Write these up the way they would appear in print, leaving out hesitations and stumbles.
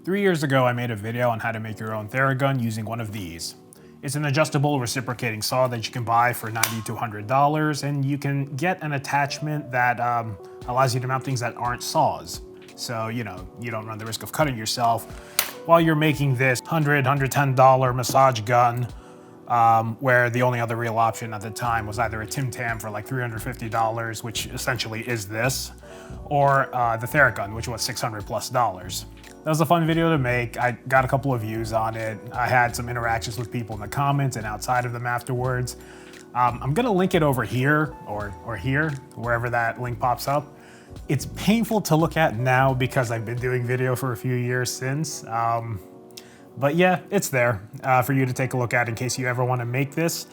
3 years ago, I made a video on how to make your own Theragun using one of these. It's an adjustable reciprocating saw that you can buy for $90 to $100, and you can get an attachment that allows you to mount things that aren't saws. So, you don't run the risk of cutting yourself while you're making this $100, $110 massage gun, where the only other real option at the time was either a Tim Tam for like $350, which essentially is this, or the Theragun, which was $600+. That was a fun video to make. I got a couple of views on it. I had some interactions with people in the comments and outside of them afterwards. I'm gonna link it over here or here, wherever that link pops up. It's painful to look at now because I've been doing video for a few years since. But yeah, it's there for you to take a look at in case you ever wanna make this.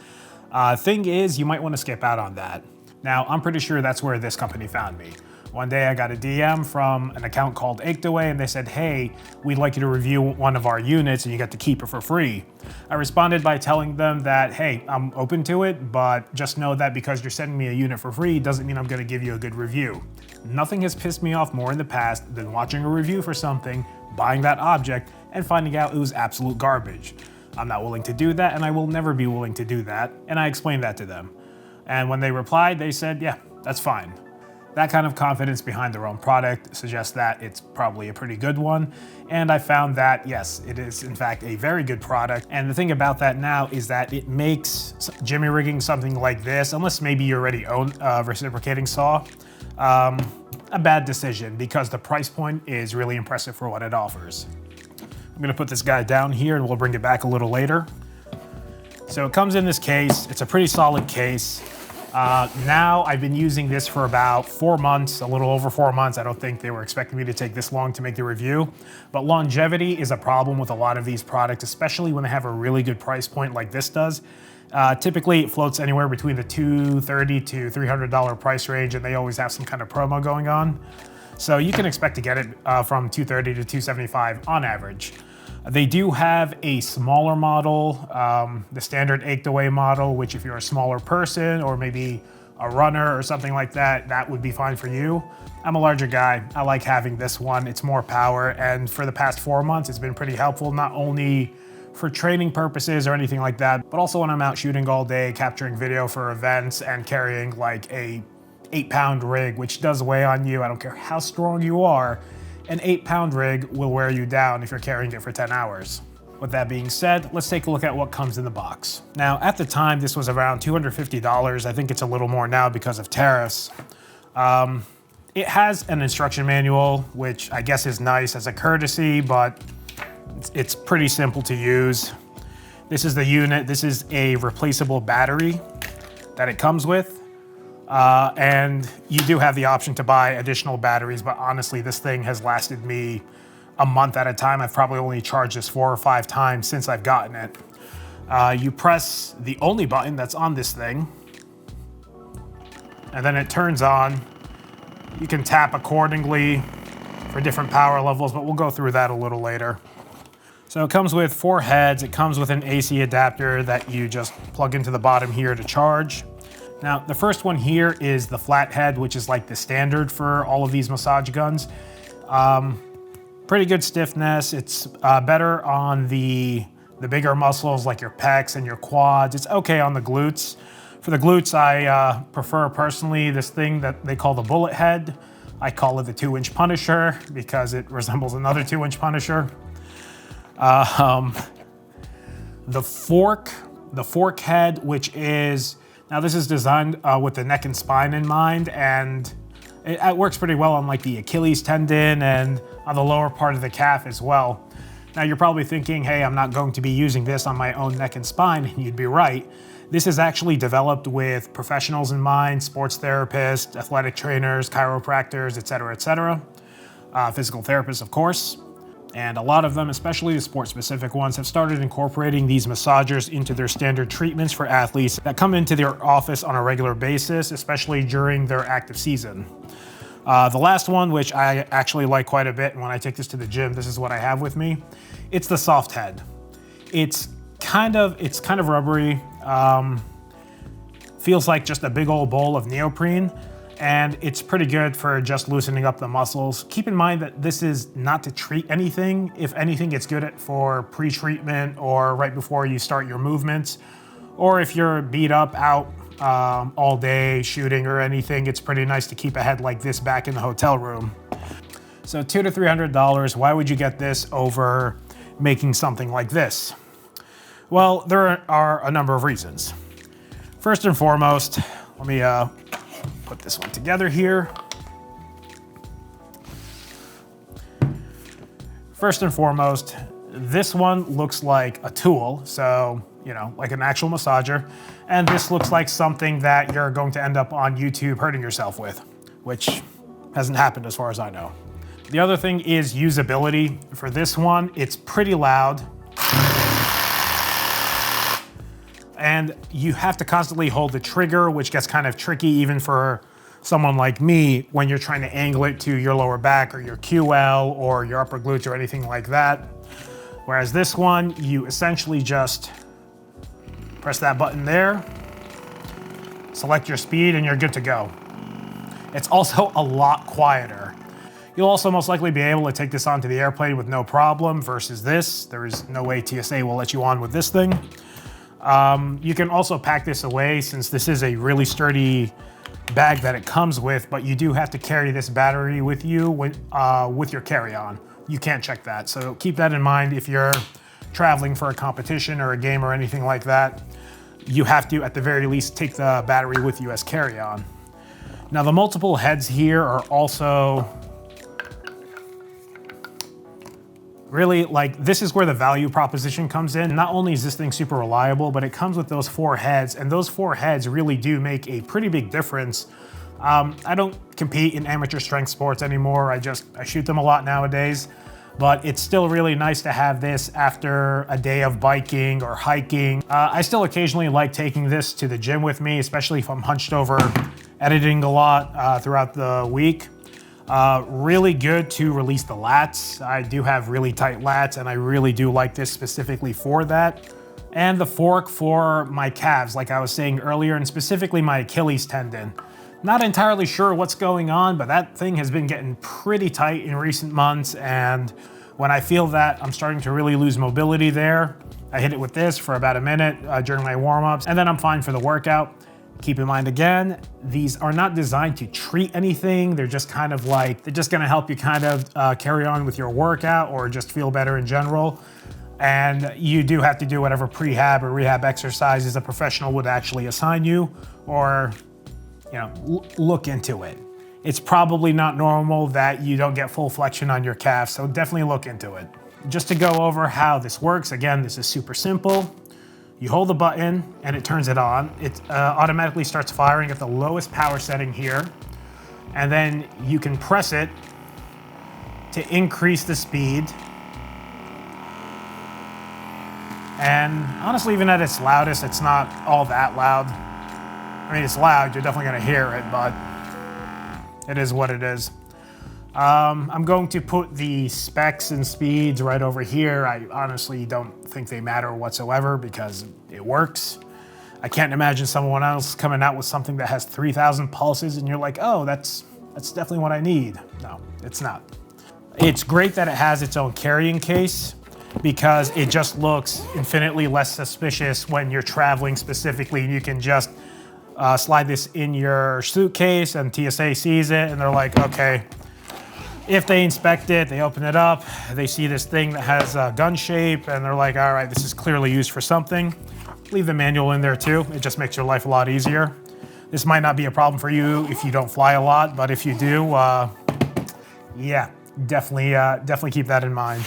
Thing is, you might wanna skip out on that. Now, I'm pretty sure that's where this company found me. One day I got a DM from an account called Achedaway and they said, hey, we'd like you to review one of our units and you get to keep it for free. I responded by telling them that, hey, I'm open to it, but just know that because you're sending me a unit for free doesn't mean I'm gonna give you a good review. Nothing has pissed me off more in the past than watching a review for something, buying that object, and finding out it was absolute garbage. I'm not willing to do that and I will never be willing to do that, and I explained that to them. And when they replied, they said, yeah, that's fine. That kind of confidence behind their own product suggests that it's probably a pretty good one. And I found that, yes, it is in fact a very good product. And the thing about that now is that it makes jimmy rigging something like this, unless maybe you already own a reciprocating saw, a bad decision because the price point is really impressive for what it offers. I'm gonna put this guy down here and we'll bring it back a little later. So it comes in this case. It's a pretty solid case. Now I've been using this for about 4 months, a little over 4 months. I don't think they were expecting me to take this long to make the review, but longevity is a problem with a lot of these products, especially when they have a really good price point like this does. Typically it floats anywhere between the $230 to $300 price range, and they always have some kind of promo going on. So you can expect to get it from $230 to $275 on average. They do have a smaller model, the standard Achedaway model, which if you're a smaller person or maybe a runner or something like that, that would be fine for you. I'm a larger guy. I like having this one. It's more power, and for the past 4 months, it's been pretty helpful, not only for training purposes or anything like that, but also when I'm out shooting all day, capturing video for events and carrying like a 8-pound rig, which does weigh on you. I don't care how strong you are. An 8-pound rig will wear you down if you're carrying it for 10 hours. With that being said, let's take a look at what comes in the box. Now, at the time, this was around $250. I think it's a little more now because of tariffs. It has an instruction manual, which I guess is nice as a courtesy, but it's pretty simple to use. This is the unit. This is a replaceable battery that it comes with. And you do have the option to buy additional batteries, but honestly, this thing has lasted me a month at a time. I've probably only charged this 4 or 5 times since I've gotten it. You press the only button that's on this thing, and then it turns on. You can tap accordingly for different power levels, but we'll go through that a little later. So it comes with 4 heads. It comes with an AC adapter that you just plug into the bottom here to charge. Now, the first one here is the flat head, which is like the standard for all of these massage guns. Pretty good stiffness. It's better on the bigger muscles like your pecs and your quads. It's okay on the glutes. For the glutes, I prefer personally this thing that they call the bullet head. I call it the 2-inch Punisher because it resembles another 2-inch Punisher. The fork head, which is, now this is designed with the neck and spine in mind, and it works pretty well on like the Achilles tendon and on the lower part of the calf as well. Now you're probably thinking, hey, I'm not going to be using this on my own neck and spine, and you'd be right. This is actually developed with professionals in mind, sports therapists, athletic trainers, chiropractors, etc., physical therapists, of course. And a lot of them, especially the sport-specific ones, have started incorporating these massagers into their standard treatments for athletes that come into their office on a regular basis, especially during their active season. The last one, which I actually like quite a bit, and when I take this to the gym, this is what I have with me. It's the soft head. It's kind of rubbery. Feels like just a big old bowl of neoprene. and it's pretty good for just loosening up the muscles. Keep in mind that this is not to treat anything. If anything, it's good for pre-treatment or right before you start your movements. Or if you're beat up out all day shooting or anything, it's pretty nice to keep a head like this back in the hotel room. So $200 to $300, why would you get this over making something like this? Well, there are a number of reasons. First and foremost, let me put this one together here. First and foremost, this one looks like a tool, so, you know, like an actual massager. And this looks like something that you're going to end up on YouTube hurting yourself with, which hasn't happened as far as I know. The other thing is usability. For this one, it's pretty loud. And you have to constantly hold the trigger, which gets kind of tricky even for someone like me when you're trying to angle it to your lower back or your QL or your upper glutes or anything like that. Whereas this one, you essentially just press that button there, select your speed, and you're good to go. It's also a lot quieter. You'll also most likely be able to take this onto the airplane with no problem versus this. There is no way TSA will let you on with this thing. You can also pack this away since this is a really sturdy bag that it comes with, but you do have to carry this battery with you with your carry-on. You can't check that, so keep that in mind if you're traveling for a competition or a game or anything like that. You have to, at the very least, take the battery with you as carry-on. Now, the multiple heads here are also really, like, this is where the value proposition comes in. Not only is this thing super reliable, but it comes with those 4 heads, and those 4 heads really do make a pretty big difference. I don't compete in amateur strength sports anymore. I shoot them a lot nowadays, but it's still really nice to have this after a day of biking or hiking. I still occasionally like taking this to the gym with me, especially if I'm hunched over editing a lot throughout the week. Really good to release the lats. I do have really tight lats, and I really do like this specifically for that. And the fork for my calves, like I was saying earlier, and specifically my Achilles tendon. Not entirely sure what's going on, but that thing has been getting pretty tight in recent months, and when I feel that I'm starting to really lose mobility there, I hit it with this for about a minute during my warm-ups, and then I'm fine for the workout. Keep in mind again, these are not designed to treat anything. They're just kind of like, they're just gonna help you kind of carry on with your workout or just feel better in general. And you do have to do whatever prehab or rehab exercises a professional would actually assign you, or, you know, look into it. It's probably not normal that you don't get full flexion on your calf, so definitely look into it. Just to go over how this works, again, this is super simple. You hold the button and it turns it on. It automatically starts firing at the lowest power setting here. And then you can press it to increase the speed. And honestly, even at its loudest, it's not all that loud. I mean, it's loud, you're definitely gonna hear it, but it is what it is. I'm going to put the specs and speeds right over here. I honestly don't think they matter whatsoever because it works. I can't imagine someone else coming out with something that has 3,000 pulses and you're like, oh, that's definitely what I need. No, it's not. It's great that it has its own carrying case because it just looks infinitely less suspicious when you're traveling specifically, and you can just slide this in your suitcase and TSA sees it and they're like, okay. If they inspect it, they open it up, they see this thing that has a gun shape, and they're like, all right, this is clearly used for something. Leave the manual in there too. It just makes your life a lot easier. This might not be a problem for you if you don't fly a lot, but if you do, yeah, definitely keep that in mind.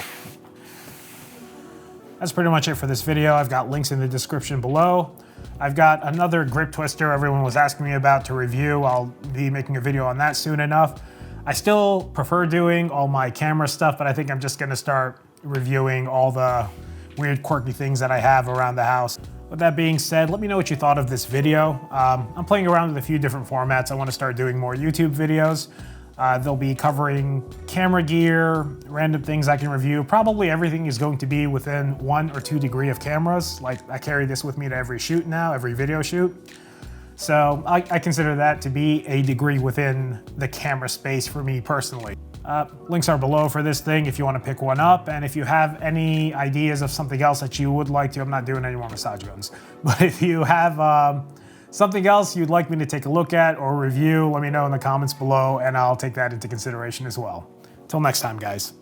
That's pretty much it for this video. I've got links in the description below. I've got another grip twister everyone was asking me about to review. I'll be making a video on that soon enough. I still prefer doing all my camera stuff, but I think I'm just gonna start reviewing all the weird, quirky things that I have around the house. With that being said, let me know what you thought of this video. I'm playing around with a few different formats. I wanna start doing more YouTube videos. They'll be covering camera gear, random things I can review. Probably everything is going to be within 1 or 2 degrees of cameras. Like, I carry this with me to every shoot now, every video shoot. So I consider that to be a degree within the camera space for me personally. Links are below for this thing if you want to pick one up, and if you have any ideas of something else that you would like to, I'm not doing any more massage guns, but if you have something else you'd like me to take a look at or review, let me know in the comments below and I'll take that into consideration as well. Till next time, guys.